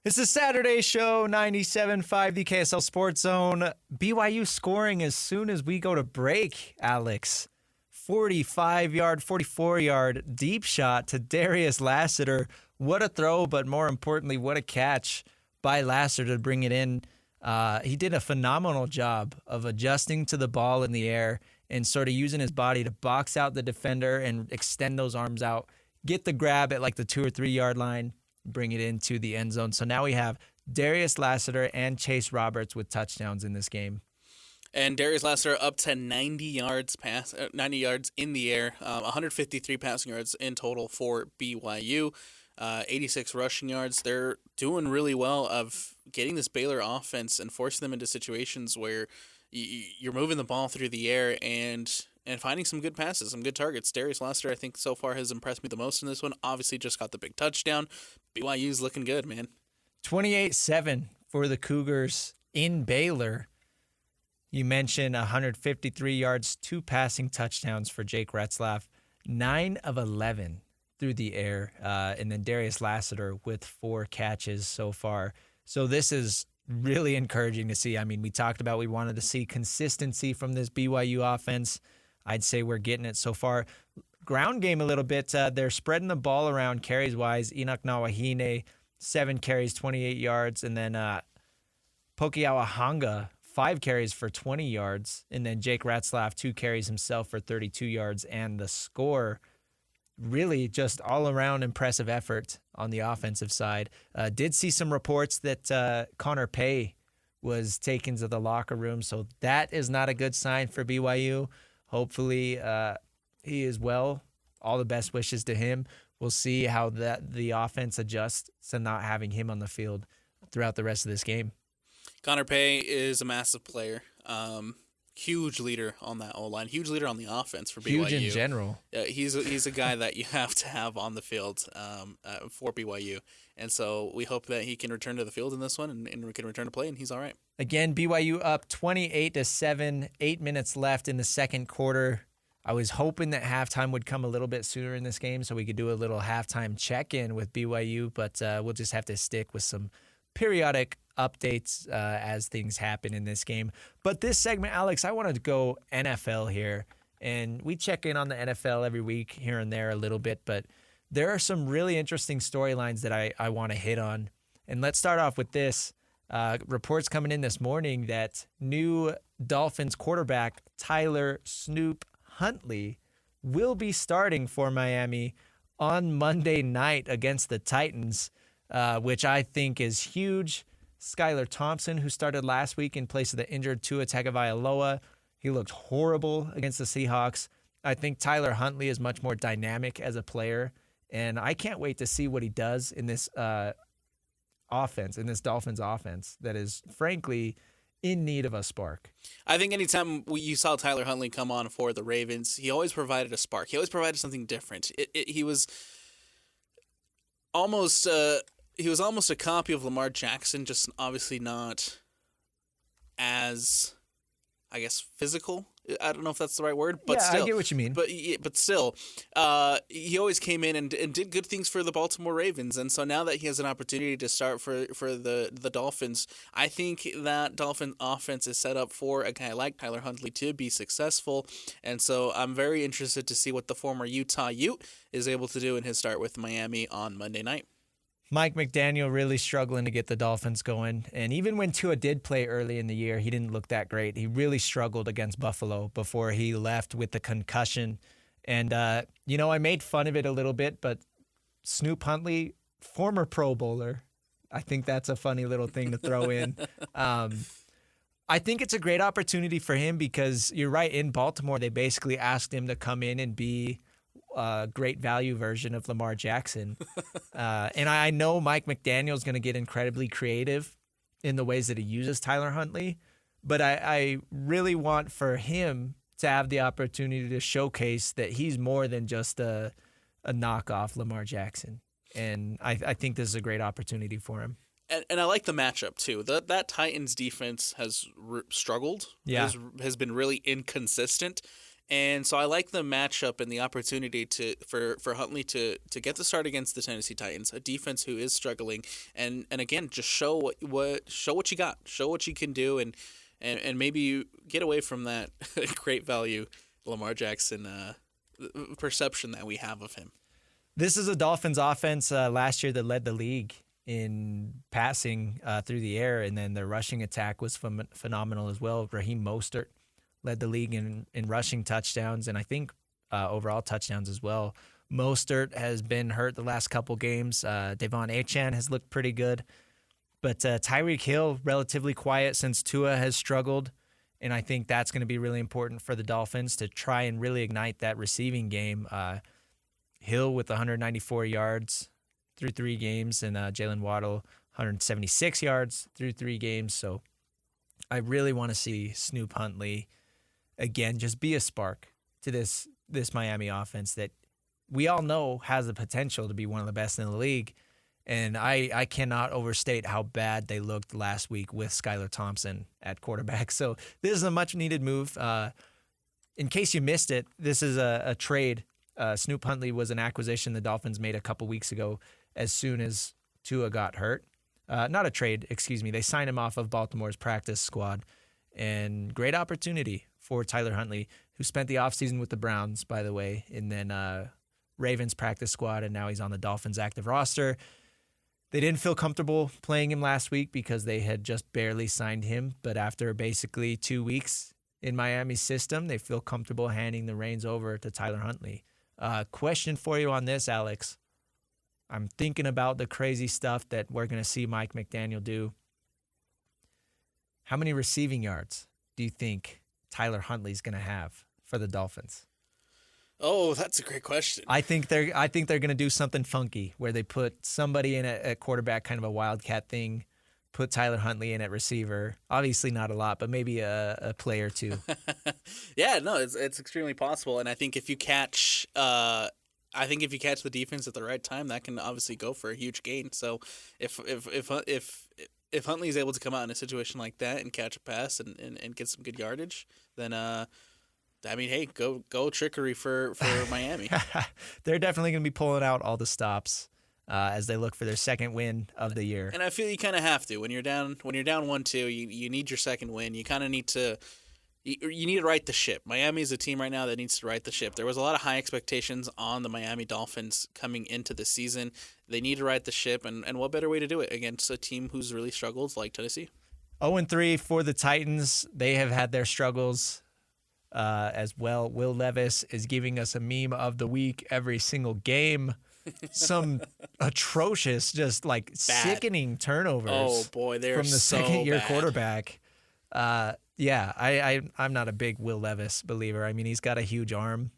It's the Saturday show, 97.5, the KSL Sports Zone. BYU scoring as soon as we go to break, Alex. 45-yard, 44-yard deep shot to Darius Lassiter. What a throw, but more importantly, what a catch by Lassiter to bring it in. He did a phenomenal job of adjusting to the ball in the air and sort of using his body to box out the defender and extend those arms out, get the grab at like the 2 or 3 yard line, bring it into the end zone. So now we have Darius Lassiter and Chase Roberts with touchdowns in this game. And Darius Lassiter up to 90 yards in the air, 153 passing yards in total for BYU, 86 rushing yards. They're doing really well of getting this Baylor offense and forcing them into situations where you're moving the ball through the air and finding some good passes, some good targets. Darius Lassiter, I think, so far has impressed me the most in this one. Obviously, just got the big touchdown. BYU's looking good, man. 28-7 for the Cougars in Baylor. You mentioned 153 yards, 2 passing touchdowns for Jake Retzlaff, 9 of 11 through the air, and then Darius Lassiter with 4 catches so far. So this is really encouraging to see. I mean, we talked about we wanted to see consistency from this BYU offense. I'd say we're getting it so far. Ground game a little bit. They're spreading the ball around carries-wise. Enoch Nawahine, 7 carries, 28 yards. And then Pokiawa Hanga, 5 carries for 20 yards. And then Jake Retzlaff, 2 carries himself for 32 yards. And the score, really just all-around impressive effort on the offensive side. Did see some reports that Connor Pay was taken to the locker room. So that is not a good sign for BYU. Hopefully he is well. All the best wishes to him. We'll see how the offense adjusts to not having him on the field throughout the rest of this game. Connor Pay is a massive player. Huge leader on that O-line. Huge leader on the offense for BYU. Huge in general. He's a guy that you have to have on the field for BYU. And so we hope that he can return to the field in this one and can return to play, and he's all right. Again, BYU up 28-7, 8 minutes left in the second quarter. I was hoping that halftime would come a little bit sooner in this game so we could do a little halftime check-in with BYU, but we'll just have to stick with some periodic updates as things happen in this game. But this segment, Alex, I wanted to go NFL here, and we check in on the NFL every week here and there a little bit, but there are some really interesting storylines that I want to hit on. And let's start off with this. Reports coming in this morning that new Dolphins quarterback Tyler Snoop Huntley will be starting for Miami on Monday night against the Titans, which I think is huge. Skylar Thompson, who started last week in place of the injured Tua Tagovailoa, he looked horrible against the Seahawks. I think Tyler Huntley is much more dynamic as a player, and I can't wait to see what he does in this offense, in this Dolphins offense that is, frankly, in need of a spark. I think anytime you saw Tyler Huntley come on for the Ravens, he always provided a spark. He always provided something different. He was almost a copy of Lamar Jackson, just obviously not as, I guess, physical. I don't know if that's the right word, but yeah, still. I get what you mean. But still, he always came in and did good things for the Baltimore Ravens. And so now that he has an opportunity to start for the Dolphins, I think that Dolphin offense is set up for a guy like Tyler Huntley to be successful. And so I'm very interested to see what the former Utah Ute is able to do in his start with Miami on Monday night. Mike McDaniel really struggling to get the Dolphins going. And even when Tua did play early in the year, he didn't look that great. He really struggled against Buffalo before he left with the concussion. And, I made fun of it a little bit, but Snoop Huntley, former Pro Bowler, I think that's a funny little thing to throw in. I think it's a great opportunity for him because you're right, in Baltimore, they basically asked him to come in and be a great value version of Lamar Jackson. And I know Mike McDaniel is going to get incredibly creative in the ways that he uses Tyler Huntley, but I really want for him to have the opportunity to showcase that he's more than just a knockoff Lamar Jackson. And I think this is a great opportunity for him. And I like the matchup, too. That Titans defense has struggled, yeah. has been really inconsistent. And so I like the matchup and the opportunity for Huntley to get the start against the Tennessee Titans, a defense who is struggling, and again just show what you got, show what you can do, and maybe you get away from that great value Lamar Jackson perception that we have of him. This is a Dolphins offense last year that led the league in passing through the air, and then their rushing attack was phenomenal as well. Raheem Mostert led the league in rushing touchdowns, and I think overall touchdowns as well. Mostert has been hurt the last couple games. Devon Achane has looked pretty good. But Tyreek Hill, relatively quiet since Tua has struggled, and I think that's going to be really important for the Dolphins to try and really ignite that receiving game. Hill with 194 yards through 3 games, and Jalen Waddle 176 yards through 3 games. So I really want to see Snoop Huntley again just be a spark to this Miami offense that we all know has the potential to be one of the best in the league. And I cannot overstate how bad they looked last week with Skylar Thompson at quarterback. So this is a much-needed move. In case you missed it, this is a trade. Snoop Huntley was an acquisition the Dolphins made a couple weeks ago as soon as Tua got hurt. Not a trade, excuse me. They signed him off of Baltimore's practice squad. And great opportunity for Tyler Huntley, who spent the offseason with the Browns, by the way, and then Ravens practice squad, and now he's on the Dolphins active roster. They didn't feel comfortable playing him last week because they had just barely signed him. But after basically 2 weeks in Miami's system, they feel comfortable handing the reins over to Tyler Huntley. Question for you on this, Alex. I'm thinking about the crazy stuff that we're going to see Mike McDaniel do. How many receiving yards do you think Tyler Huntley's going to have for the Dolphins? Oh, that's a great question. I think they're going to do something funky where they put somebody in at quarterback, kind of a wildcat thing, put Tyler Huntley in at receiver. Obviously not a lot, but maybe a play or two. Yeah, no, it's extremely possible, and I think if you catch the defense at the right time, that can obviously go for a huge gain. So if Huntley is able to come out in a situation like that and catch a pass and get some good yardage, then I mean, hey, go trickery for Miami. They're definitely going to be pulling out all the stops as they look for their second win of the year. And I feel you kind of have to when you're down 1-2. You need your second win. You kind of need to. You need to right the ship. Miami is a team right now that needs to right the ship. There was a lot of high expectations on the Miami Dolphins coming into the season. They need to right the ship, and what better way to do it against a team who's really struggled like Tennessee? 0-3 for the Titans. They have had their struggles as well. Will Levis is giving us a meme of the week every single game. Some atrocious, just like sickening turnovers. Oh boy, they're from the so second-year bad. quarterback. I'm not a big Will Levis believer. I mean, he's got a huge arm.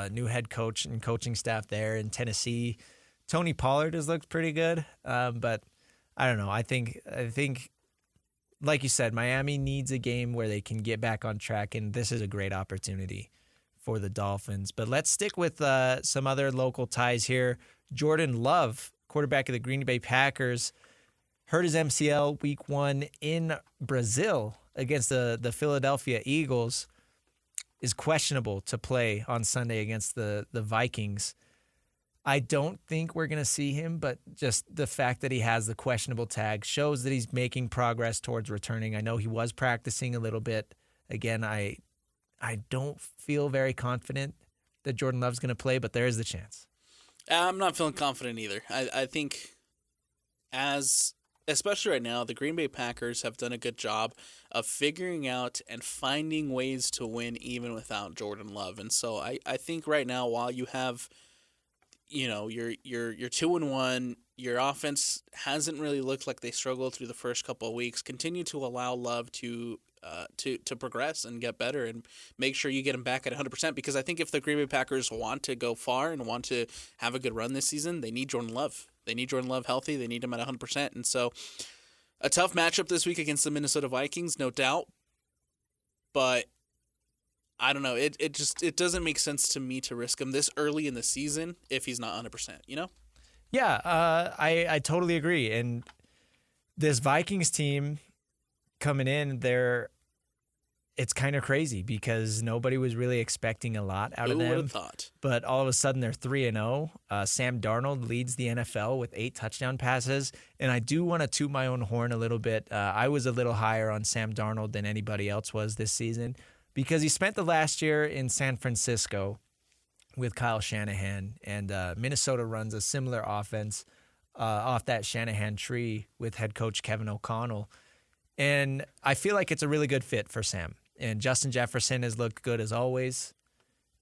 New head coach and coaching staff there in Tennessee. Tony Pollard has looked pretty good, but I don't know. I think, like you said, Miami needs a game where they can get back on track, and this is a great opportunity for the Dolphins. But let's stick with some other local ties here. Jordan Love, quarterback of the Green Bay Packers, hurt his MCL week 1 in Brazil against the Philadelphia Eagles, is questionable to play on Sunday against the Vikings. I don't think we're going to see him, but just the fact that he has the questionable tag shows that he's making progress towards returning. I know he was practicing a little bit. Again, I don't feel very confident that Jordan Love's going to play, but there is the chance. I'm not feeling confident either. I think especially right now, the Green Bay Packers have done a good job of figuring out and finding ways to win even without Jordan Love. And so I think right now, while you have, you're 2-1, your offense hasn't really looked like they struggled through the first couple of weeks. Continue to allow Love to progress and get better, and make sure you get him back at 100%. Because I think if the Green Bay Packers want to go far and want to have a good run this season, they need Jordan Love. They need Jordan Love healthy. They need him at 100%. And so a tough matchup this week against the Minnesota Vikings, no doubt. But I don't know. It doesn't make sense to me to risk him this early in the season if he's not 100%, Yeah, I totally agree. And this Vikings team coming in, they're it's kind of crazy because nobody was really expecting a lot out of Who would them. have thought? But all of a sudden they're 3-0. Sam Darnold leads the NFL with 8 touchdown passes. And I do want to toot my own horn a little bit. I was a little higher on Sam Darnold than anybody else was this season because he spent the last year in San Francisco with Kyle Shanahan. And Minnesota runs a similar offense off that Shanahan tree with head coach Kevin O'Connell. And I feel like it's a really good fit for Sam. And Justin Jefferson has looked good as always.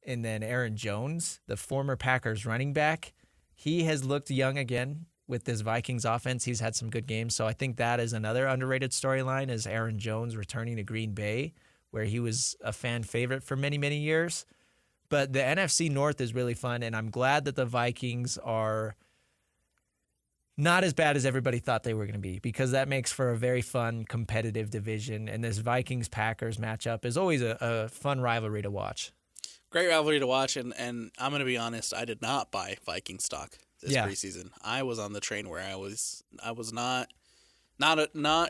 And then Aaron Jones, the former Packers running back, he has looked young again with this Vikings offense. He's had some good games. So I think that is another underrated storyline is Aaron Jones returning to Green Bay, where he was a fan favorite for many, many years. But the NFC North is really fun, and I'm glad that the Vikings are not as bad as everybody thought they were going to be because that makes for a very fun, competitive division. And this Vikings-Packers matchup is always a fun rivalry to watch. Great rivalry to watch, and I'm going to be honest, I did not buy Viking stock this preseason. I was on the train where I was not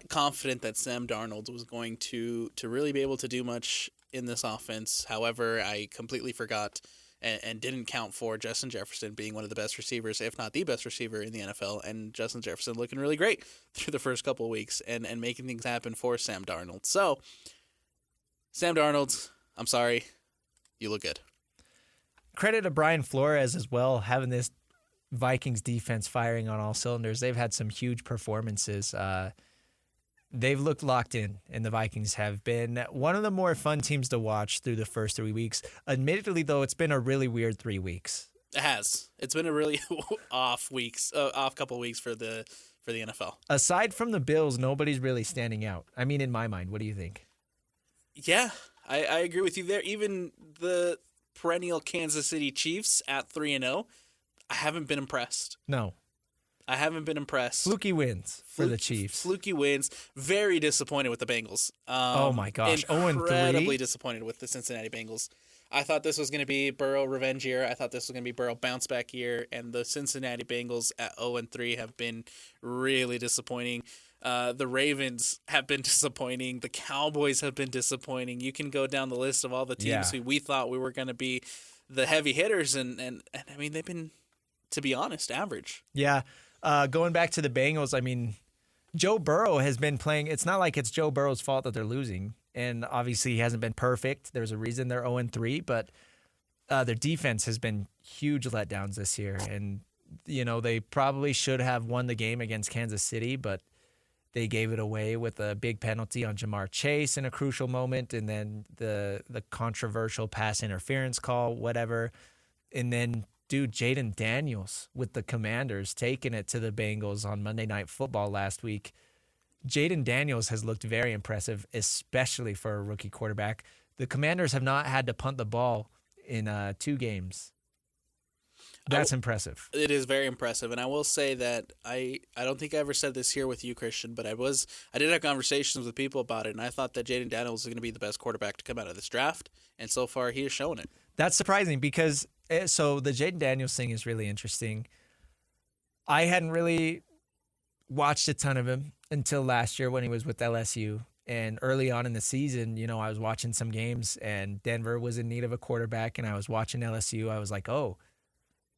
confident that Sam Darnold was going to really be able to do much in this offense. However, I completely forgot and didn't count for Justin Jefferson being one of the best receivers, if not the best receiver in the NFL, and Justin Jefferson looking really great through the first couple of weeks and making things happen for Sam Darnold. So, Sam Darnold, I'm sorry, you look good. Credit to Brian Flores as well, having this Vikings defense firing on all cylinders. They've had some huge performances. They've looked locked in, and the Vikings have been one of the more fun teams to watch through the first 3 weeks. Admittedly, though, it's been a really weird 3 weeks. It has. It's been a really off couple of weeks for the NFL. Aside from the Bills, nobody's really standing out. I mean, in my mind, what do you think? Yeah, I agree with you there. Even the perennial Kansas City Chiefs at 3-0, I haven't been impressed. No. I haven't been impressed. Fluky wins for the Chiefs. Fluky wins. Very disappointed with the Bengals. Oh, my gosh. 0-3? Incredibly disappointed with the Cincinnati Bengals. I thought this was going to be Burrow revenge year. I thought this was going to be Burrow bounce back year. And the Cincinnati Bengals at 0-3 have been really disappointing. The Ravens have been disappointing. The Cowboys have been disappointing. You can go down the list of all the teams who we thought we were going to be the heavy hitters. And I mean, they've been, to be honest, average. Yeah. Going back to the Bengals, I mean, Joe Burrow has been playing. It's not like it's Joe Burrow's fault that they're losing. And obviously he hasn't been perfect. There's a reason they're 0-3, but their defense has been huge letdowns this year. And, you know, they probably should have won the game against Kansas City, but they gave it away with a big penalty on Jamar Chase in a crucial moment. And then the controversial pass interference call, whatever. And then dude, Jaden Daniels with the Commanders taking it to the Bengals on Monday Night Football last week. Jaden Daniels has looked very impressive, especially for a rookie quarterback. The Commanders have not had to punt the ball in 2 games. That's impressive. It is very impressive, and I will say that I don't think I ever said this here with you, Christian, but I did have conversations with people about it, and I thought that Jaden Daniels was going to be the best quarterback to come out of this draft, and so far he has shown it. That's surprising because so the Jaden Daniels thing is really interesting. I hadn't really watched a ton of him until last year when he was with LSU. And early on in the season, you know, I was watching some games and Denver was in need of a quarterback and I was watching LSU. I was like, oh,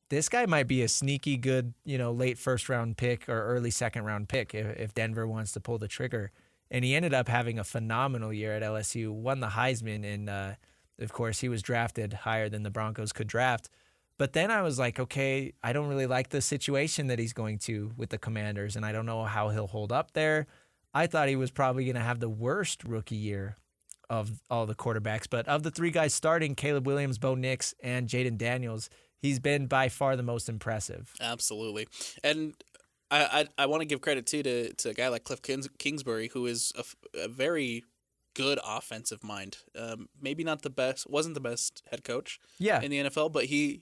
this guy might be a sneaky good, you know, late first round pick or early second round pick if Denver wants to pull the trigger. And he ended up having a phenomenal year at LSU, won the Heisman, and of course, he was drafted higher than the Broncos could draft. But then I was like, okay, I don't really like the situation that he's going to with the Commanders, and I don't know how he'll hold up there. I thought he was probably going to have the worst rookie year of all the quarterbacks. But of the 3 guys starting, Caleb Williams, Bo Nix, and Jaden Daniels, he's been by far the most impressive. Absolutely. And I want to give credit, too, to a guy like Cliff Kingsbury, who is a very good offensive mind. Maybe not the best, wasn't the best head coach in the NFL, but he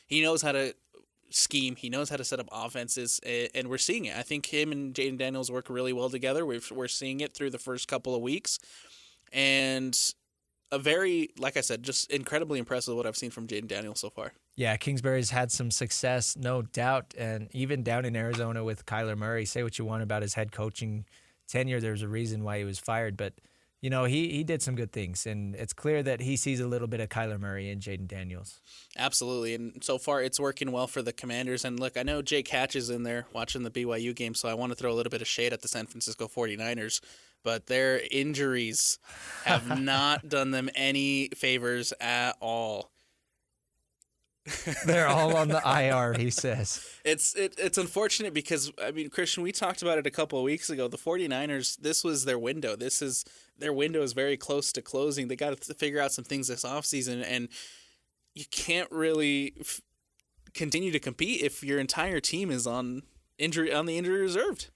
knows how to scheme. He knows how to set up offenses, and we're seeing it. I think him and Jaden Daniels work really well together. We're seeing it through the first couple of weeks, and a very, like I said, just incredibly impressive what I've seen from Jaden Daniels so far. Yeah, Kingsbury's had some success, no doubt, and even down in Arizona with Kyler Murray. Say what you want about his head coaching tenure, there's a reason why he was fired, but he did some good things, and it's clear that he sees a little bit of Kyler Murray in Jaden Daniels. Absolutely, and so far it's working well for the Commanders. And look, I know Jake Hatch is in there watching the BYU game, so I want to throw a little bit of shade at the San Francisco 49ers, but their injuries have not done them any favors at all. They're all on the IR, he says. It's unfortunate because, Christian, we talked about it a couple of weeks ago. The 49ers, this was their window. Their window is very close to closing. They got to figure out some things this offseason, and you can't really continue to compete if your entire team is on the injury reserved.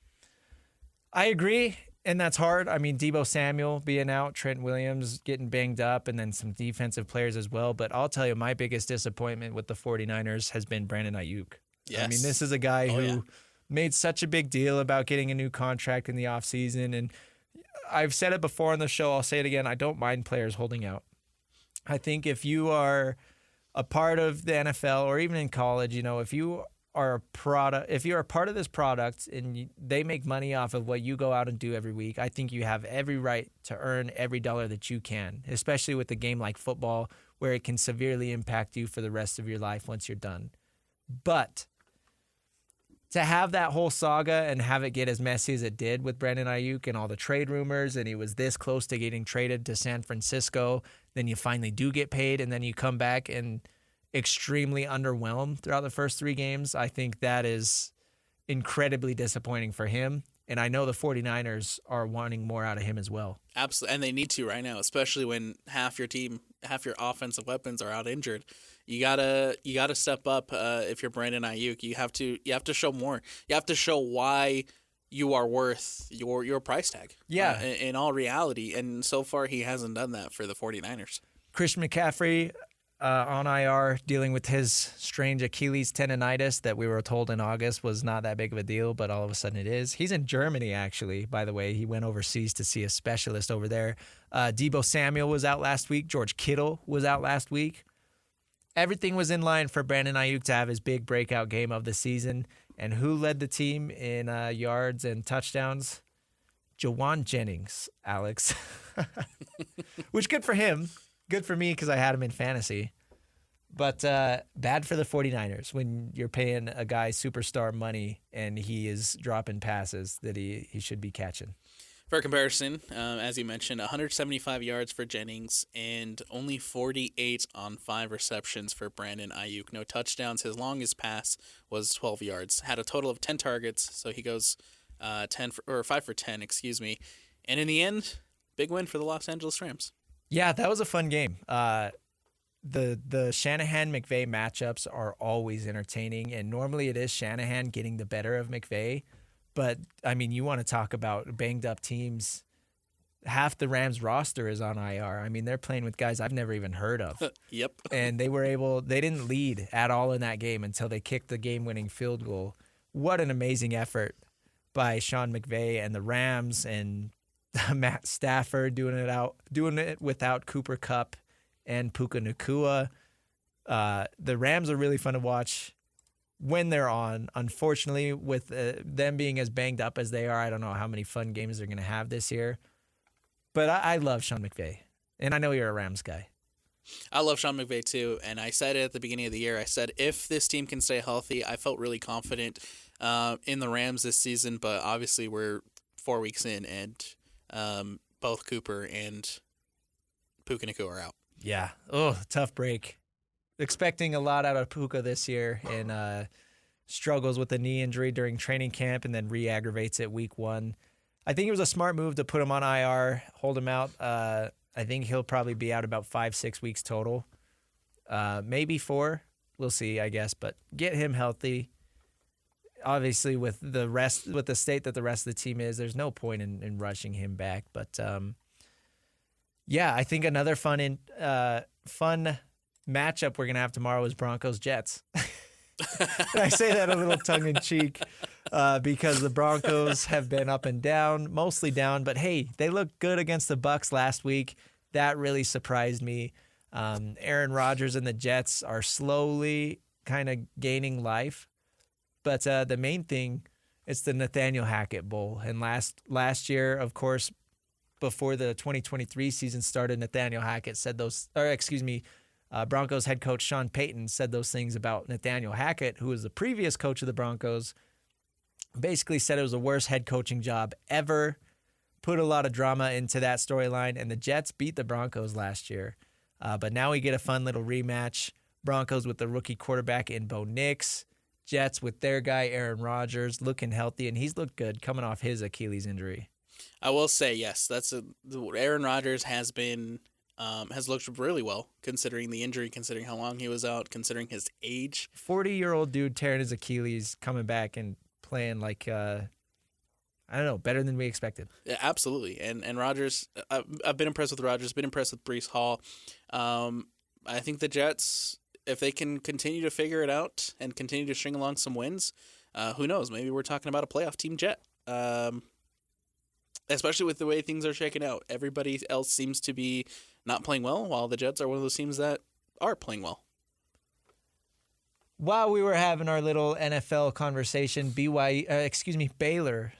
I agree, and that's hard. Deebo Samuel being out, Trent Williams getting banged up, and then some defensive players as well. But I'll tell you, my biggest disappointment with the 49ers has been Brandon Ayuk. Yes. This is a guy who made such a big deal about getting a new contract in the offseason, and I've said it before on the show, I'll say it again, I don't mind players holding out. I think if you are a part of the NFL or even in college, if you are a part of this product and they make money off of what you go out and do every week, I think you have every right to earn every dollar that you can, especially with a game like football where it can severely impact you for the rest of your life once you're done. But to have that whole saga and have it get as messy as it did with Brandon Ayuk and all the trade rumors, and he was this close to getting traded to San Francisco, then you finally do get paid, and then you come back and extremely underwhelmed throughout the first 3 games, I think that is incredibly disappointing for him. And I know the 49ers are wanting more out of him as well. Absolutely, and they need to right now, especially when half your offensive weapons are out injured. You gotta step up if you're Brandon Ayuk. You have to show more. You have to show why you are worth your price tag. Yeah. In all reality, and so far he hasn't done that for the 49ers. Christian McCaffrey on IR dealing with his strange Achilles tendonitis that we were told in August was not that big of a deal, but all of a sudden it is. He's in Germany, actually, by the way. He went overseas to see a specialist over there. Deebo Samuel was out last week. George Kittle was out last week. Everything was in line for Brandon Ayuk to have his big breakout game of the season. And who led the team in yards and touchdowns? Jawan Jennings, Alex. Which, good for him. Good for me because I had him in fantasy. But bad for the 49ers when you're paying a guy superstar money and he is dropping passes that he should be catching. For comparison, as you mentioned, 175 yards for Jennings and only 48 on 5 receptions for Brandon Ayuk. No touchdowns. His longest pass was 12 yards. Had a total of 10 targets, so he goes 5 for 10, excuse me. And in the end, big win for the Los Angeles Rams. Yeah, that was a fun game. The Shanahan-McVay matchups are always entertaining, and normally it is Shanahan getting the better of McVay. But, you want to talk about banged-up teams. Half the Rams roster is on IR. They're playing with guys I've never even heard of. Yep. And they didn't lead at all in that game until they kicked the game-winning field goal. What an amazing effort by Sean McVay and the Rams and Matt Stafford doing it without Cooper Kupp and Puka Nacua. The Rams are really fun to watch when they're on. Unfortunately, with them being as banged up as they are, I don't know how many fun games they're going to have this year. But I love Sean McVay, and I know you're a Rams guy. I love Sean McVay too, and I said it at the beginning of the year. I said if this team can stay healthy, I felt really confident in the Rams this season, but obviously we're 4 weeks in, and both Cooper and Puka Nacua are out. Yeah. Oh, tough break. Expecting a lot out of Puka this year, and struggles with the knee injury during training camp and then re-aggravates it week 1. I think it was a smart move to put him on IR, hold him out. I think he'll probably be out about 5-6 weeks total. Maybe 4. We'll see, I guess. But get him healthy. Obviously, with the state that the rest of the team is, there's no point in rushing him back. But yeah, I think another fun matchup we're gonna have tomorrow is Broncos-Jets. I say that a little tongue in cheek because the Broncos have been up and down, mostly down. But hey, they looked good against the Bucs last week. That really surprised me. Aaron Rodgers and the Jets are slowly kind of gaining life. But the main thing, it's the Nathaniel Hackett Bowl. And last year, of course, before the 2023 season started, Nathaniel Hackett said Broncos head coach Sean Payton said those things about Nathaniel Hackett, who was the previous coach of the Broncos. Basically said it was the worst head coaching job ever. Put a lot of drama into that storyline, and the Jets beat the Broncos last year. But now we get a fun little rematch. Broncos with the rookie quarterback in Bo Nix. Jets with their guy Aaron Rodgers looking healthy, and he's looked good coming off his Achilles injury. I will say, yes, Aaron Rodgers has looked really well considering the injury, considering how long he was out, considering his age. 40-year-old dude tearing his Achilles, coming back and playing like I don't know, better than we expected. Yeah, absolutely. And Rodgers, I've been impressed with Rodgers, been impressed with Breece Hall. I think the Jets, if they can continue to figure it out and continue to string along some wins, who knows? Maybe we're talking about a playoff team Jet. Especially with the way things are shaking out. Everybody else seems to be not playing well, while the Jets are one of those teams that are playing well. While we were having our little NFL conversation, Baylor,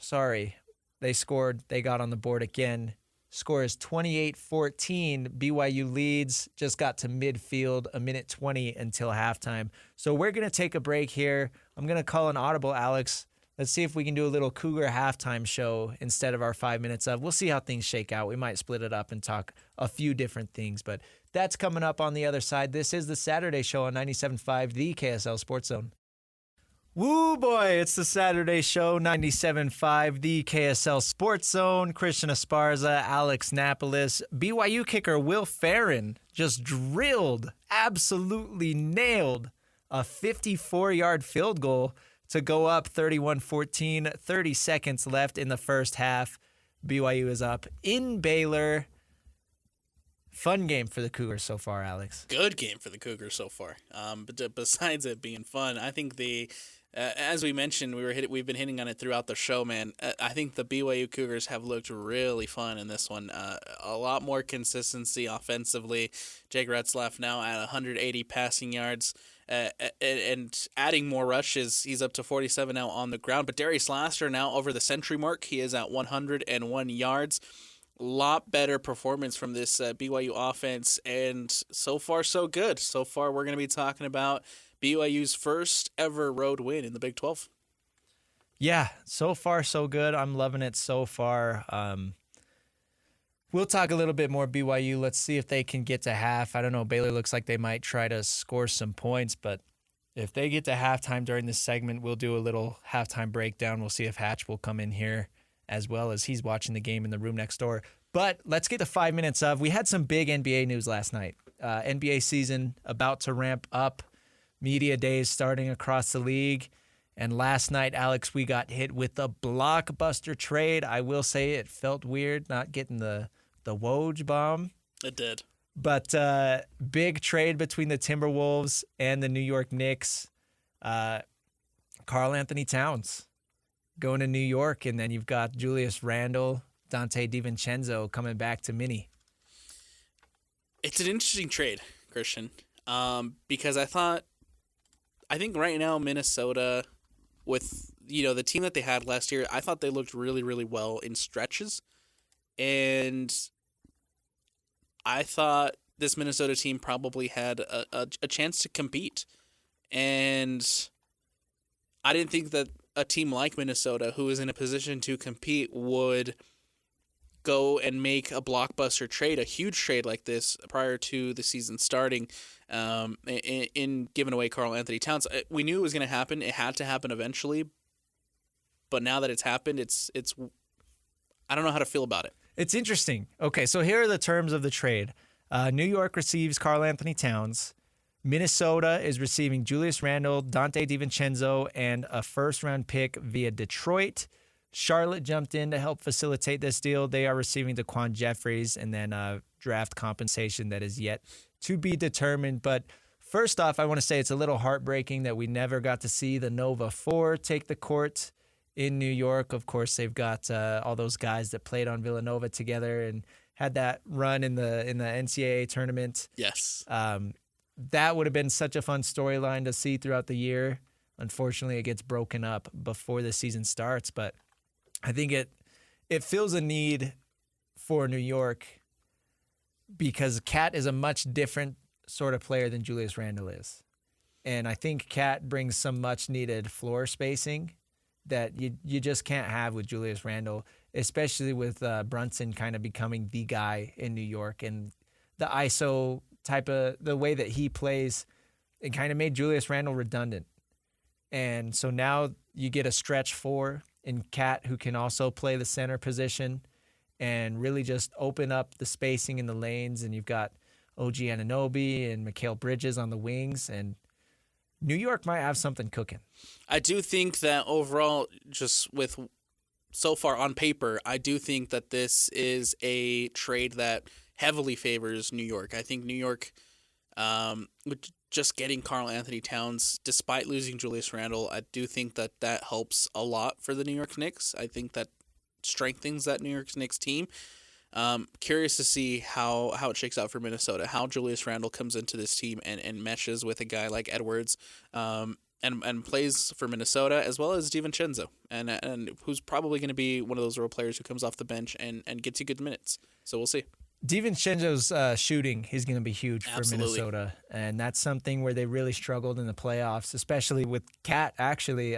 they scored. They got on the board again. Score is 28-14. BYU leads, just got to midfield, a minute 20 until halftime. So we're going to take a break here. I'm going to call an audible, Alex. Let's see if we can do a little Cougar halftime show instead of our 5 minutes of. We'll see how things shake out. We might split it up and talk a few different things, but that's coming up on the other side. This is the Saturday show on 97.5, the KSL Sports Zone. Woo boy, it's the Saturday show, 97.5, the KSL Sports Zone. Christian Esparza, Alex Napoles. BYU kicker Will Farron just drilled, absolutely nailed a 54-yard field goal to go up 31-14, 30 seconds left in the first half. BYU is up in Baylor. Fun game for the Cougars so far, Alex. Good game for the Cougars so far. But besides it being fun, I think as we mentioned, we've been hitting on it throughout the show, man. I think the BYU Cougars have looked really fun in this one. A lot more consistency offensively. Jake Retzlaff now at 180 passing yards. And adding more rushes, he's up to 47 now on the ground. But Darius Laster now over the century mark. He is at 101 yards. Lot better performance from this BYU offense, and so far so good. So far we're going to be talking about BYU's first ever road win in the Big 12. Yeah, so far so good. I'm loving it so far. We'll talk a little bit more BYU. Let's see if they can get to half. I don't know. Baylor looks like they might try to score some points, but if they get to halftime during this segment, we'll do a little halftime breakdown. We'll see if Hatch will come in here as well as he's watching the game in the room next door. But let's get to 5 minutes of. We had some big NBA news last night. NBA season about to ramp up. Media days starting across the league. And last night, Alex, we got hit with a blockbuster trade. I will say it felt weird not getting the Woj bomb. It did. But big trade between the Timberwolves and the New York Knicks. Karl Anthony Towns going to New York, and then you've got Julius Randle, Dante DiVincenzo coming back to Minnie. It's an interesting trade, Christian, because I think right now Minnesota, with the team that they had last year, I thought they looked really, really well in stretches, and I thought this Minnesota team probably had a chance to compete, and I didn't think that a team like Minnesota, who is in a position to compete, would go and make a blockbuster trade, a huge trade like this prior to the season starting, in giving away Karl Anthony Towns. We knew it was going to happen. It had to happen eventually. But now that it's happened, it's I don't know how to feel about it. It's interesting. Okay, so here are the terms of the trade. New York receives Karl Anthony Towns. Minnesota is receiving Julius Randle, Dante DiVincenzo, and a first-round pick via Detroit. Charlotte jumped in to help facilitate this deal. They are receiving Daquan Jeffries and then draft compensation that is yet to be determined. But first off, I want to say it's a little heartbreaking that we never got to see the Nova 4 take the court in New York. Of course, they've got all those guys that played on Villanova together and had that run in the NCAA tournament. Yes. That would have been such a fun storyline to see throughout the year. Unfortunately, it gets broken up before the season starts, but I think it fills a need for New York because Cat is a much different sort of player than Julius Randle is. And I think Cat brings some much needed floor spacing that you just can't have with Julius Randle, especially with Brunson kind of becoming the guy in New York. And the ISO type of the way that he plays, it kind of made Julius Randle redundant. And so now you get a stretch four in Cat who can also play the center position and really just open up the spacing in the lanes. And you've got OG Anunoby and Mikal Bridges on the wings, and New York might have something cooking. I do think that overall, just with so far on paper, I do think that this is a trade that heavily favors New York. I think New York, with just getting Karl Anthony Towns, despite losing Julius Randle, I do think that that helps a lot for the New York Knicks. I think that strengthens that New York Knicks team. Curious to see how it shakes out for Minnesota, how Julius Randle comes into this team and meshes with a guy like Edwards, and plays for Minnesota, as well as DiVincenzo, and who's probably going to be one of those role players who comes off the bench and gets you good minutes. So we'll see. DiVincenzo's shooting is going to be huge for Absolutely. Minnesota, and that's something where they really struggled in the playoffs, especially with Cat. Actually,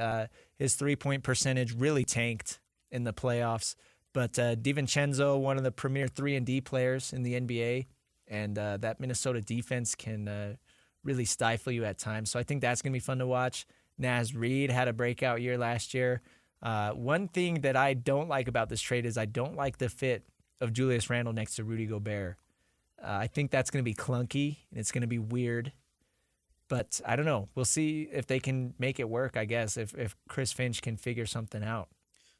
his three-point percentage really tanked in the playoffs. But DiVincenzo, one of the premier 3-and-D players in the NBA, and that Minnesota defense can really stifle you at times. So I think that's going to be fun to watch. Naz Reid had a breakout year last year. One thing that I don't like about this trade is I don't like the fit of Julius Randle next to Rudy Gobert. I think that's going to be clunky, and it's going to be weird. But I don't know. We'll see if they can make it work, I guess, if Chris Finch can figure something out.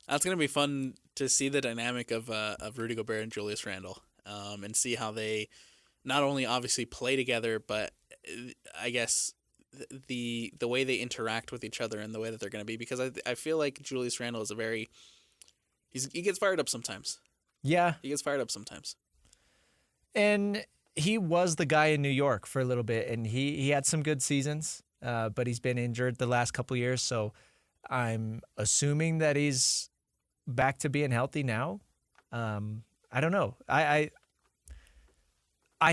That's going to be fun to see the dynamic of Rudy Gobert and Julius Randle, and see how they not only obviously play together, but I guess the way they interact with each other and the way that they're going to be. Because I feel like Julius Randle is he gets fired up sometimes. Yeah. He gets fired up sometimes. And he was the guy in New York for a little bit, and he had some good seasons, but he's been injured the last couple of years, so I'm assuming that he's back to being healthy now. I don't know. I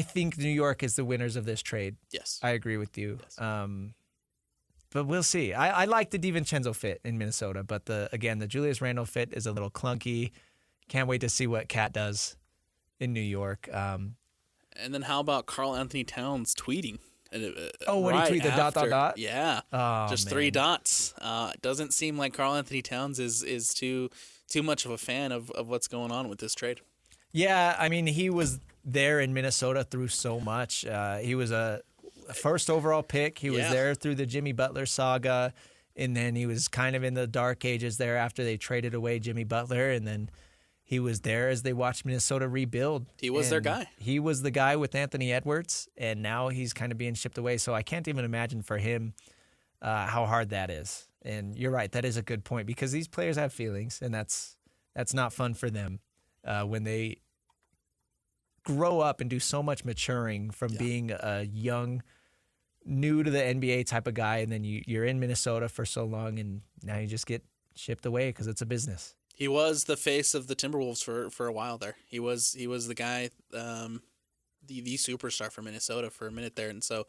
think New York is the winners of this trade. Yes. I agree with you. Yes. But we'll see. I like the DiVincenzo fit in Minnesota, but the Julius Randle fit is a little clunky. Can't wait to see what Cat does in New York. And then how about Karl Anthony Towns tweeting? When he right tweeted the ... Yeah. Oh, just man. 3 dots. It doesn't seem like Karl Anthony Towns is too much of a fan of what's going on with this trade. Yeah, I mean, he was there in Minnesota through so much. He was a first overall pick. He was there through the Jimmy Butler saga, and then he was kind of in the dark ages there after they traded away Jimmy Butler, and then he was there as they watched Minnesota rebuild. He was their guy. He was the guy with Anthony Edwards, and now he's kind of being shipped away. So I can't even imagine for him how hard that is. And you're right, that is a good point, because these players have feelings, and that's not fun for them when they grow up and do so much maturing from being a young, new to the NBA type of guy, and then you're in Minnesota for so long, and now you just get shipped away because it's a business. He was the face of the Timberwolves for a while there. He was the guy, the superstar for Minnesota for a minute there, and so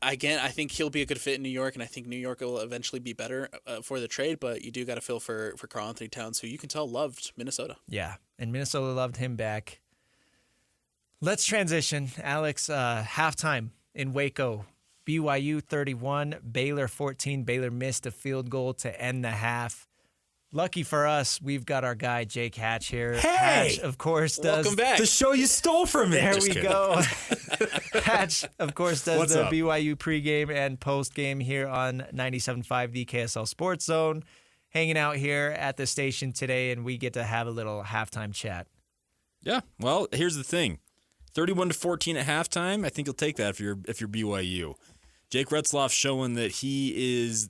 I think he'll be a good fit in New York, and I think New York will eventually be better for the trade. But you do got to feel for Karl Anthony Towns, who you can tell loved Minnesota. Yeah, and Minnesota loved him back. Let's transition, Alex. Halftime in Waco. BYU 31, Baylor 14. Baylor missed a field goal to end the half. Lucky for us, we've got our guy Jake Hatch here. Hey! Hatch, of course, does. Welcome back. The show you stole from me. There Just we kidding. go. Hatch, of course, does What's the up? BYU pregame and postgame here on 97.5 the KSL Sports Zone. Hanging out here at the station today, and we get to have a little halftime chat. Yeah. Well, here's the thing: 31-14 at halftime. I think you'll take that if you're BYU. Jake Retzloff showing that he is.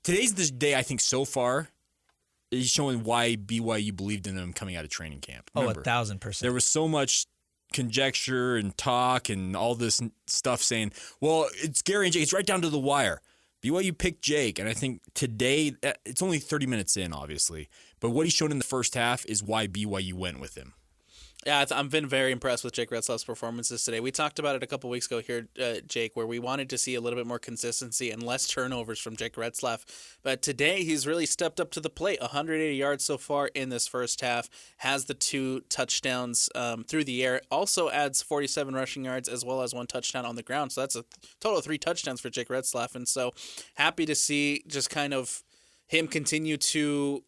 Today's the day I think so far. He's showing why BYU believed in him coming out of training camp. Remember, 1,000%. there was so much conjecture and talk and all this stuff saying, well, it's Gary and Jake. It's right down to the wire. BYU picked Jake, and I think today, it's only 30 minutes in, obviously, but what he showed in the first half is why BYU went with him. Yeah, I've been very impressed with Jake Retzlaff's performances today. We talked about it a couple weeks ago here, Jake, where we wanted to see a little bit more consistency and less turnovers from Jake Retzlaff. But today, he's really stepped up to the plate. 180 yards so far in this first half, has the 2 touchdowns through the air, also adds 47 rushing yards as well as 1 touchdown on the ground. So that's a total of 3 touchdowns for Jake Retzlaff. And so happy to see just kind of him continue to,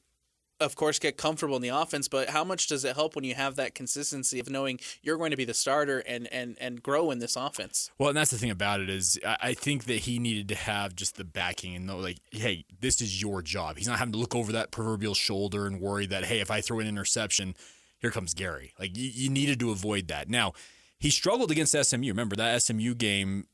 of course, get comfortable in the offense, but how much does it help when you have that consistency of knowing you're going to be the starter and grow in this offense? Well, and that's the thing about it is I think that he needed to have just the backing and know, like, hey, this is your job. He's not having to look over that proverbial shoulder and worry that, hey, if I throw an interception, here comes Gary. Like, you needed to avoid that. Now, he struggled against SMU. Remember, that SMU game,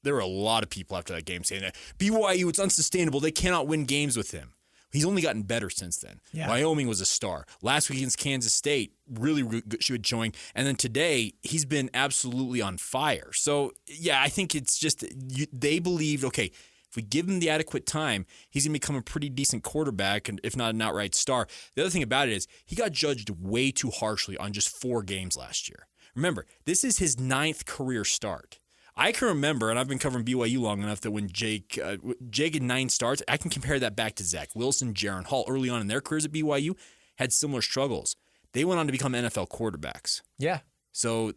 there were a lot of people after that game saying that BYU, it's unsustainable. They cannot win games with him. He's only gotten better since then. Yeah. Wyoming was a star. Last week against Kansas State, really good showing. And then today, he's been absolutely on fire. So, yeah, I think it's just they believed, okay, if we give him the adequate time, he's going to become a pretty decent quarterback, and if not an outright star. The other thing about it is he got judged way too harshly on just 4 games last year. Remember, this is his 9th career start. I can remember, and I've been covering BYU long enough that when Jake had 9 starts, I can compare that back to Zach Wilson, Jaron Hall, early on in their careers at BYU, had similar struggles. They went on to become NFL quarterbacks. Yeah. So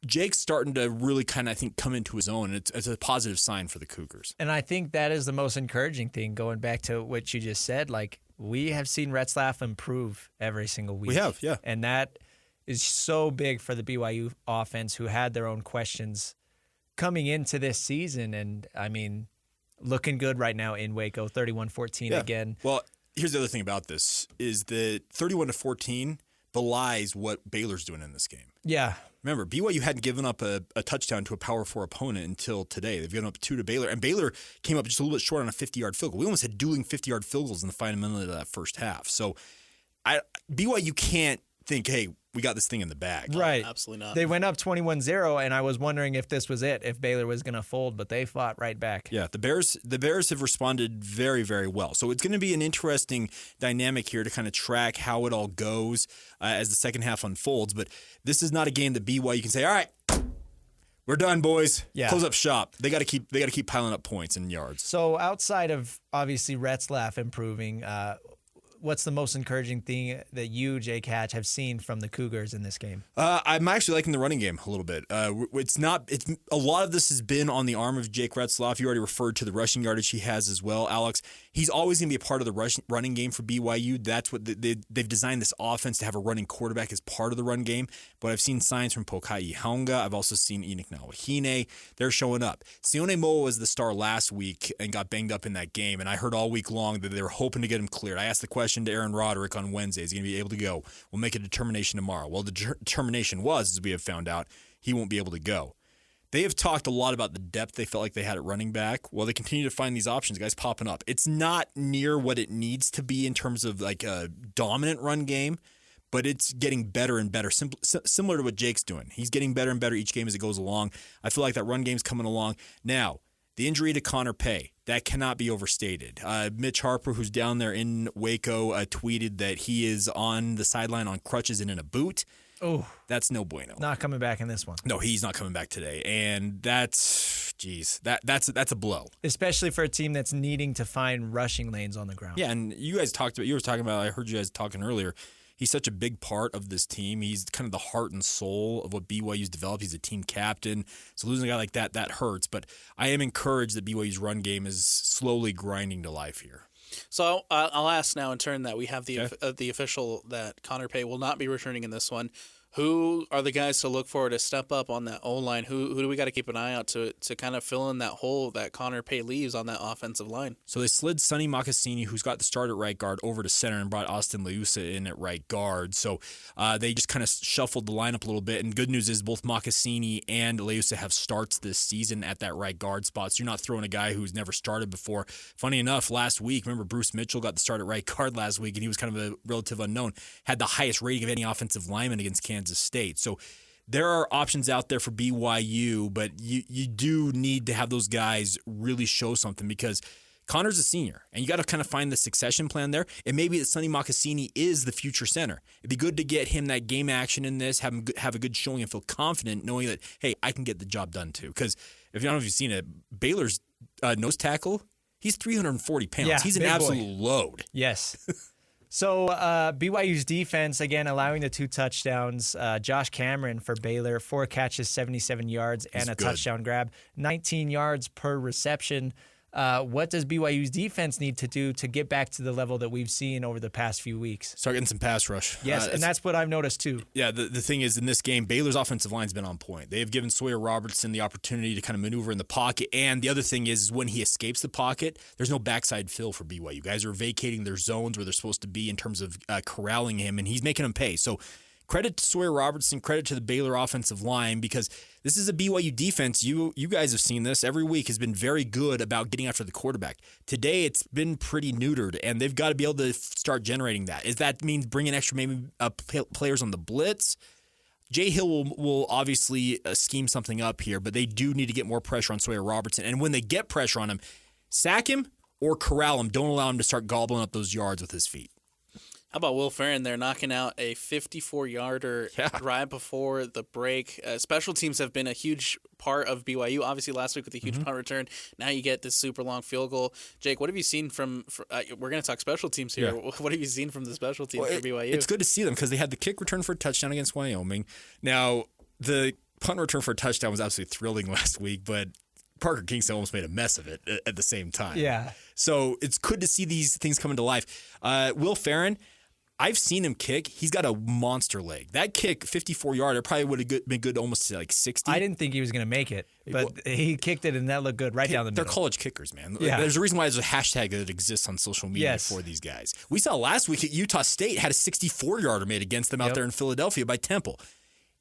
Jake's starting to really kind of, I think, come into his own, and it's a positive sign for the Cougars. And I think that is the most encouraging thing, going back to what you just said. Like, we have seen Retzlaff improve every single week. We have, yeah. And that is so big for the BYU offense, who had their own questions coming into this season. And, I mean, looking good right now in Waco, 31-14 again. Well, here's the other thing about this, is that 31-14 belies what Baylor's doing in this game. Yeah. Remember, BYU hadn't given up a touchdown to a Power 4 opponent until today. They've given up 2 to Baylor, and Baylor came up just a little bit short on a 50-yard field goal. We almost had dueling 50-yard field goals in the final minute of that first half. So BYU can't think, hey, we got this thing in the bag. Right. Absolutely not. They went up 21-0, and I was wondering if this was it, if Baylor was going to fold, but they fought right back. Yeah, the Bears have responded very, very well. So it's going to be an interesting dynamic here to kind of track how it all goes as the second half unfolds. But this is not a game that BYU can say, all right, we're done, boys. Yeah. Close up shop. They got to keep piling up points and yards. So outside of, obviously, Retzlaff improving, what's the most encouraging thing that you, Jake Hatch, have seen from the Cougars in this game? I'm actually liking the running game a little bit. It's a lot of this has been on the arm of Jake Retzlaff. You already referred to the rushing yardage he has as well, Alex. He's always going to be a part of the running game for BYU. That's what they've designed this offense to have a running quarterback as part of the run game. But I've seen signs from Pokai Haunga. I've also seen Enoch Nawahine. They're showing up. Sione Moa was the star last week and got banged up in that game. And I heard all week long that they were hoping to get him cleared. I asked the question to Aaron Roderick on Wednesday. Is he going to be able to go? We'll make a determination tomorrow. Well, the determination was, as we have found out, he won't be able to go. They have talked a lot about the depth they felt like they had at running back. Well, they continue to find these options, guys popping up. It's not near what it needs to be in terms of like a dominant run game, but it's getting better and better, similar to what Jake's doing. He's getting better and better each game as it goes along. I feel like that run game's coming along. Now, the injury to Connor Pay, that cannot be overstated. Mitch Harper, who's down there in Waco, tweeted that he is on the sideline on crutches and in a boot. Oh, that's no bueno. Not coming back in this one. No, he's not coming back today, and that's a blow. Especially for a team that's needing to find rushing lanes on the ground. Yeah, and you were talking about. I heard you guys talking earlier. He's such a big part of this team. He's kind of the heart and soul of what BYU's developed. He's a team captain. So losing a guy like that hurts. But I am encouraged that BYU's run game is slowly grinding to life here. So I'll ask now in turn that we have the official that Connor Pay will not be returning in this one. Who are the guys to look for to step up on that O-line? Who do we got to keep an eye out to kind of fill in that hole that Connor Pay leaves on that offensive line? So they slid Sonny Mocassini, who's got the start at right guard, over to center and brought Austin Leusa in at right guard. So they just kind of shuffled the lineup a little bit. And good news is both Mocassini and Leusa have starts this season at that right guard spot. So you're not throwing a guy who's never started before. Funny enough, last week, remember Bruce Mitchell got the start at right guard last week, and he was kind of a relative unknown. Had the highest rating of any offensive lineman against Kansas State. So there are options out there for BYU, but you do need to have those guys really show something, because Connor's a senior, and you got to kind of find the succession plan there. It may be that Sonny Mocassini is the future center. It'd be good to get him that game action in this, have a good showing, and feel confident knowing that, hey, I can get the job done too. Because if you don't know if you've seen it, Baylor's nose tackle, he's 340 pounds. Yeah, he's an big boy. absolute load. Yes. So BYU's defense, again, allowing the 2 touchdowns. Josh Cameron for Baylor, 4 catches, 77 yards, and a touchdown grab. 19 yards per reception. What does BYU's defense need to do to get back to the level that we've seen over the past few weeks? Start getting some pass rush. Yes, and that's what I've noticed too. Yeah, the thing is, in this game, Baylor's offensive line's been on point. They have given Sawyer Robertson the opportunity to kind of maneuver in the pocket. And the other thing is when he escapes the pocket, there's no backside fill for BYU. Guys are vacating their zones where they're supposed to be in terms of corralling him, and he's making them pay. So credit to Sawyer Robertson, credit to the Baylor offensive line, because this is a BYU defense. You guys have seen this every week, has been very good about getting after the quarterback. Today, it's been pretty neutered, and they've got to be able to start generating that. Is that means bringing extra maybe players on the blitz? Jay Hill will obviously scheme something up here, but they do need to get more pressure on Sawyer Robertson. And when they get pressure on him, sack him or corral him. Don't allow him to start gobbling up those yards with his feet. How about Will Farron there knocking out a 54-yarder right before the break? Special teams have been a huge part of BYU. Obviously, last week with a huge punt return. Now you get this super long field goal. Jake, what have you seen from we're going to talk special teams here. Yeah. What have you seen from the special teams for BYU? It's good to see them because they had the kick return for a touchdown against Wyoming. Now, the punt return for a touchdown was absolutely thrilling last week, but Parker Kingston almost made a mess of it at the same time. Yeah. So it's good to see these things coming to life. Will Farron, I've seen him kick. He's got a monster leg. That kick, 54-yarder, probably would have been good almost to like 60. I didn't think he was going to make it, but he kicked it, and that looked good right down the middle. They're college kickers, man. Yeah. There's a reason why there's a hashtag that exists on social media for these guys. We saw last week at Utah State had a 64-yarder made against them out there in Philadelphia by Temple.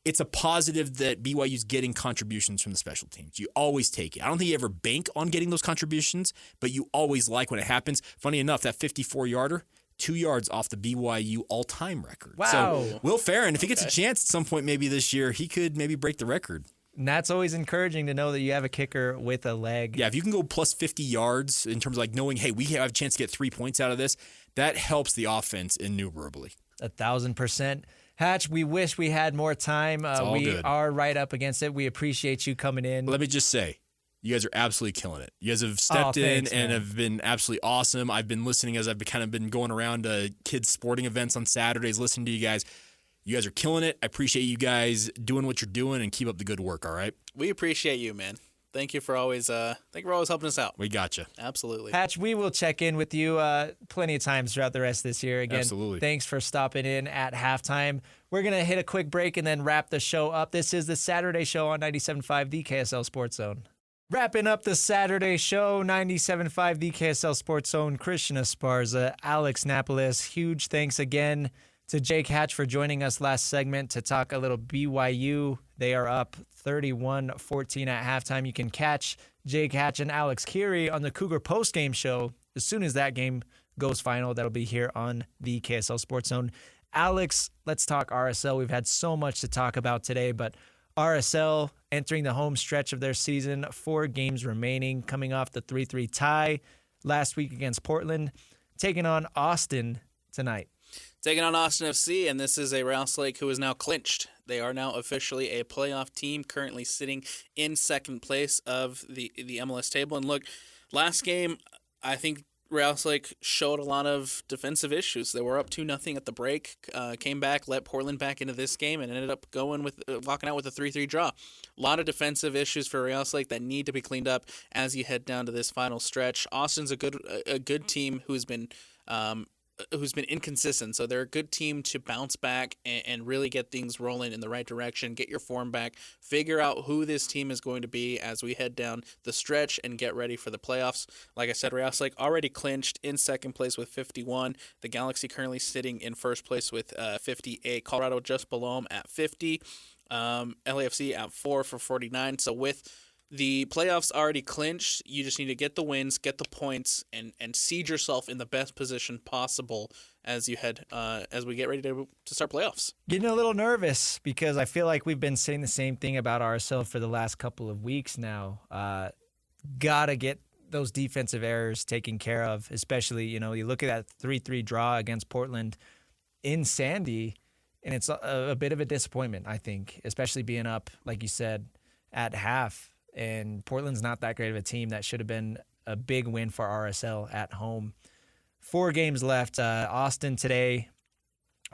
It's a positive that BYU's getting contributions from the special teams. You always take it. I don't think you ever bank on getting those contributions, but you always like when it happens. Funny enough, that 54-yarder, 2 yards off the BYU all-time record. Wow. So Will Farron, if he gets a chance at some point maybe this year, he could maybe break the record. And that's always encouraging to know that you have a kicker with a leg. Yeah, if you can go plus 50 yards in terms of like knowing, hey, we have a chance to get 3 points out of this, that helps the offense innumerably. 1,000%. Hatch, we wish we had more time. We good. are right up against it. We appreciate you coming in. Let me just say, you guys are absolutely killing it. You guys have stepped in and have been absolutely awesome. I've been listening as I've kind of been going around to kids' sporting events on Saturdays, listening to you guys. You guys are killing it. I appreciate you guys doing what you're doing, and keep up the good work, all right? We appreciate you, man. Thank you for always helping us out. We got you. Absolutely. Hatch, we will check in with you plenty of times throughout the rest of this year. Again, absolutely. Thanks for stopping in at halftime. We're going to hit a quick break and then wrap the show up. This is the Saturday show on 97.5, the KSL Sports Zone. Wrapping up the Saturday show, 97.5, the KSL Sports Zone, Christian Esparza, Alex Napoles. Huge thanks again to Jake Hatch for joining us last segment to talk a little BYU. They are up 31-14 at halftime. You can catch Jake Hatch and Alex Keary on the Cougar postgame show as soon as that game goes final. That'll be here on the KSL Sports Zone. Alex, let's talk RSL. We've had so much to talk about today, but RSL entering the home stretch of their season, 4 games remaining, coming off the 3-3 tie last week against Portland, taking on Austin tonight. Taking on Austin FC, and this is a Rouse Lake who is now clinched. They are now officially a playoff team, currently sitting in second place of the MLS table. And look, last game, I think Rouse Lake showed a lot of defensive issues. They were up 2-0 at the break, came back, let Portland back into this game, and ended up walking out with a 3-3 draw. A lot of defensive issues for Rouse Lake that need to be cleaned up as you head down to this final stretch. Austin's a good team who's been inconsistent, so they're a good team to bounce back and really get things rolling in the right direction, get your form back, figure out who this team is going to be as we head down the stretch and get ready for the playoffs. Like I said, Rouse Lake already clinched in second place with 51. The Galaxy currently sitting in first place with 58. Colorado just below them at 50. LAFC at 4 for 49. So with the playoffs already clinched, you just need to get the wins, get the points, and seed yourself in the best position possible as you head as we get ready to start playoffs. Getting a little nervous because I feel like we've been saying the same thing about RSL for the last couple of weeks now. Gotta get those defensive errors taken care of, especially, you look at that 3-3 draw against Portland in Sandy, and it's a bit of a disappointment, I think, especially being up, like you said, at half. And Portland's not that great of a team. That should have been a big win for RSL at home. 4 games left. Austin today,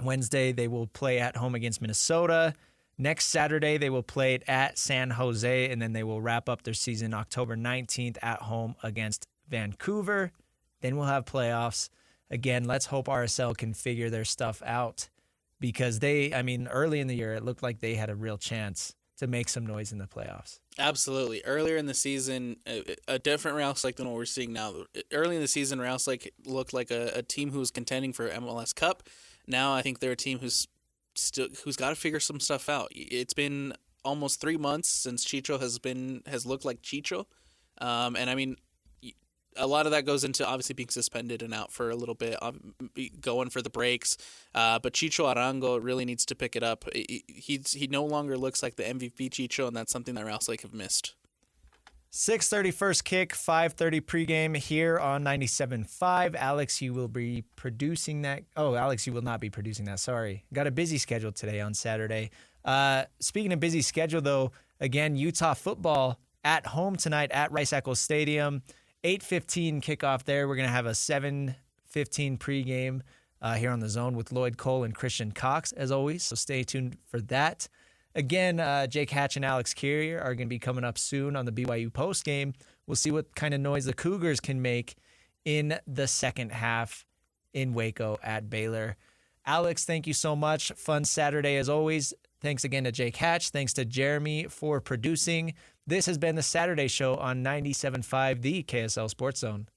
Wednesday, they will play at home against Minnesota. Next Saturday, they will play it at San Jose, and then they will wrap up their season October 19th at home against Vancouver. Then we'll have playoffs. Again, let's hope RSL can figure their stuff out, because early in the year, it looked like they had a real chance to make some noise in the playoffs. Absolutely. Earlier in the season, a different Real Salt Lake than what we're seeing now. Early in the season, Real Salt Lake looked like a team who was contending for MLS Cup. Now I think they're a team who's got to figure some stuff out. It's been almost 3 months since Chicho has looked like Chicho, and a lot of that goes into obviously being suspended and out for a little bit, going for the breaks. But Chicho Arango really needs to pick it up. He no longer looks like the MVP Chicho, and that's something that Real Salt Lake have missed. 6:30 first kick, 5:30 pregame here on 97.5. Alex, you will be producing that. Oh, Alex, you will not be producing that. Sorry. Got a busy schedule today on Saturday. Speaking of busy schedule, though, again, Utah football at home tonight at Rice-Eccles Stadium. 8:15 kickoff there. We're going to have a 7:15 pregame here on The Zone with Lloyd Cole and Christian Cox, as always. So stay tuned for that. Again, Jake Hatch and Alex Carrier are going to be coming up soon on the BYU postgame. We'll see what kind of noise the Cougars can make in the second half in Waco at Baylor. Alex, thank you so much. Fun Saturday as always. Thanks again to Jake Hatch. Thanks to Jeremy for producing. This has been the Saturday Show on 97.5, the KSL Sports Zone.